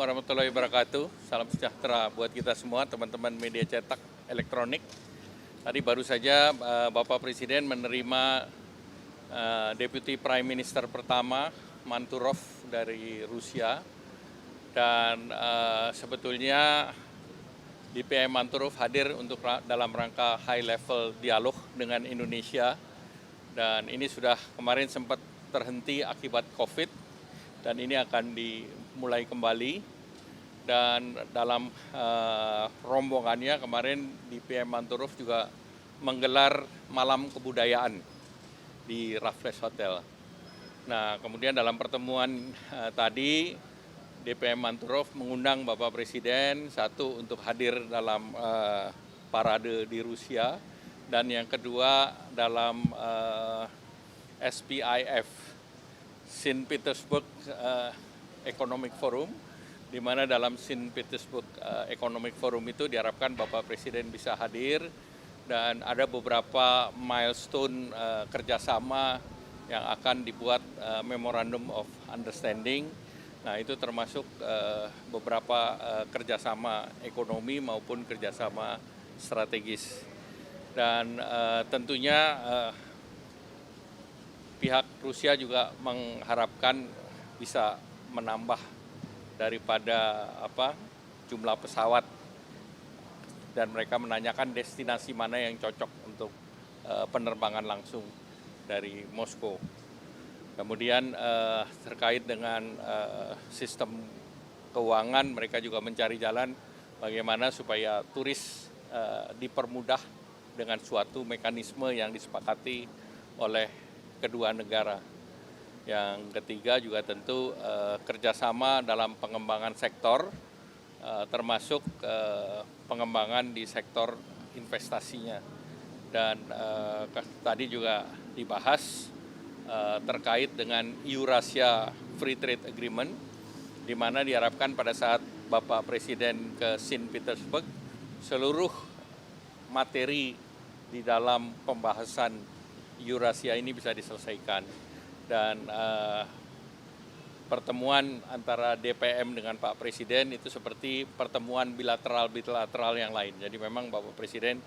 Warahmatullahi wabarakatuh. Salam sejahtera buat kita semua, teman-teman media cetak elektronik. Tadi baru saja Bapak Presiden menerima Deputy Prime Minister pertama Manturov dari Rusia, dan sebetulnya DPM Manturov hadir untuk dalam rangka high level dialog dengan Indonesia, dan ini sudah kemarin sempat terhenti akibat COVID, dan ini akan dimulai kembali. Dan dalam rombongannya kemarin DPM Manturov juga menggelar malam kebudayaan di Raffles Hotel. Nah, kemudian dalam pertemuan tadi DPM Manturov mengundang Bapak Presiden, satu untuk hadir dalam parade di Rusia, dan yang kedua dalam SPIF, St. Petersburg Economic Forum, di mana dalam St. Petersburg Economic Forum itu diharapkan Bapak Presiden bisa hadir, dan ada beberapa milestone kerjasama yang akan dibuat Memorandum of Understanding. Nah, itu termasuk beberapa kerjasama ekonomi maupun kerjasama strategis. Dan tentunya pihak Rusia juga mengharapkan bisa menambah daripada jumlah pesawat, dan mereka menanyakan destinasi mana yang cocok untuk penerbangan langsung dari Moskow. Kemudian terkait dengan sistem keuangan, mereka juga mencari jalan bagaimana supaya turis dipermudah dengan suatu mekanisme yang disepakati oleh kedua negara. Yang ketiga juga tentu kerjasama dalam pengembangan sektor, termasuk pengembangan di sektor investasinya. Dan tadi juga dibahas terkait dengan Eurasia Free Trade Agreement, di mana diharapkan pada saat Bapak Presiden ke St. Petersburg, seluruh materi di dalam pembahasan Eurasia ini bisa diselesaikan. Dan pertemuan antara DPM dengan Pak Presiden itu seperti pertemuan bilateral yang lain. Jadi memang Bapak Presiden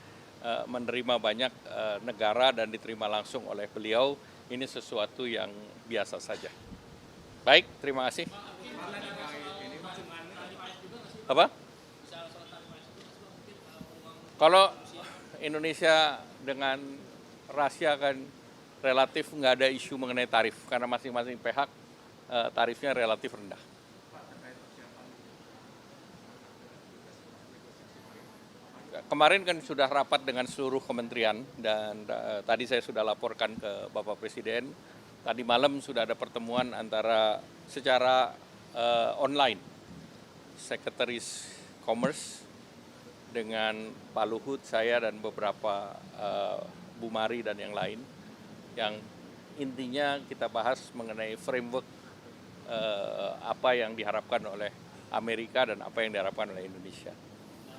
menerima banyak negara dan diterima langsung oleh beliau. Ini sesuatu yang biasa saja. Baik, terima kasih. Apa? Kalau Indonesia dengan Rusia kan relatif nggak ada isu mengenai tarif, karena masing-masing pihak tarifnya relatif rendah. Kemarin kan sudah rapat dengan seluruh kementerian, dan tadi saya sudah laporkan ke Bapak Presiden. Tadi malam sudah ada pertemuan antara secara online, Sekretaris Commerce dengan Pak Luhut, saya dan beberapa Bu Mari dan yang lain. Yang intinya kita bahas mengenai framework apa yang diharapkan oleh Amerika dan apa yang diharapkan oleh Indonesia.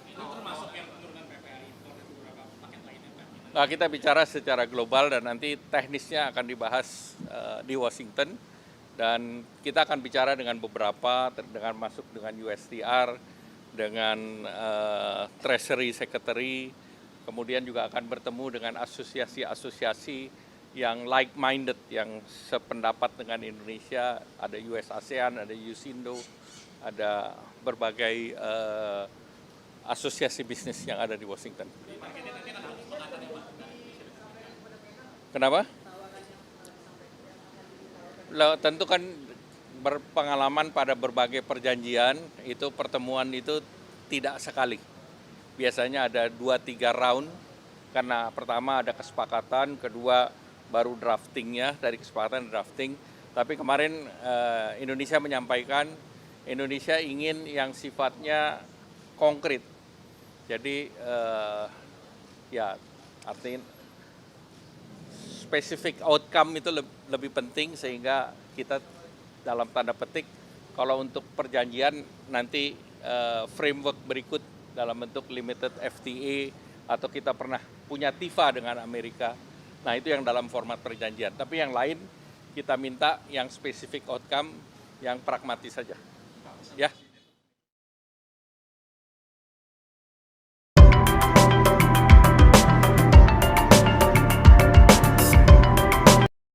Itu termasuk yang penurunan PPL impor dan beberapa paket lainnya, Pak? Nah, kita bicara secara global dan nanti teknisnya akan dibahas di Washington, dan kita akan bicara dengan beberapa, dengan masuk dengan USTR, dengan Treasury Secretary, kemudian juga akan bertemu dengan asosiasi-asosiasi yang like-minded, yang sependapat dengan Indonesia. Ada US ASEAN, ada USINDO, ada berbagai asosiasi bisnis yang ada di Washington. Kenapa? Tentu kan berpengalaman pada berbagai perjanjian, itu pertemuan itu tidak sekali. Biasanya ada 2-3 round, karena pertama ada kesepakatan, kedua baru draftingnya, dari kesepakatan drafting. Tapi kemarin Indonesia menyampaikan Indonesia ingin yang sifatnya konkret. Jadi ya artinya specific outcome itu lebih penting, sehingga kita dalam tanda petik kalau untuk perjanjian nanti framework berikut dalam bentuk limited FTA, atau kita pernah punya TIFA dengan Amerika. Nah, itu yang dalam format perjanjian. Tapi yang lain kita minta yang spesifik outcome, yang pragmatis saja. Ya.